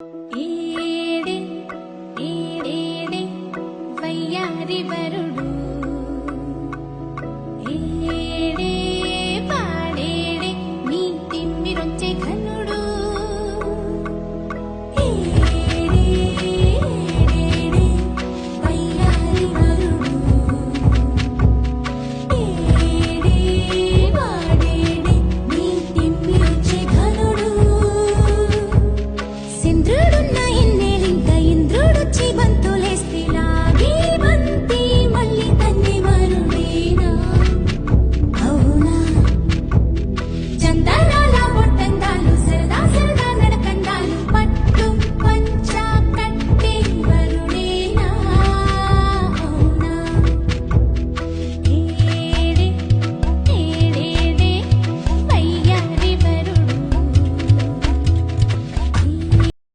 ఏడే ఏడేడే వయ్యారి వరుడు ఏడే పాడేడే నీ తిమ్మిరొచ్చే ఘనుడు ఏడే ఏడేడే వయ్యారి వరుడు ఏడే పాడేడే నీ తిమ్మిరొచ్చే ఘనుడు సింద్రుడున్న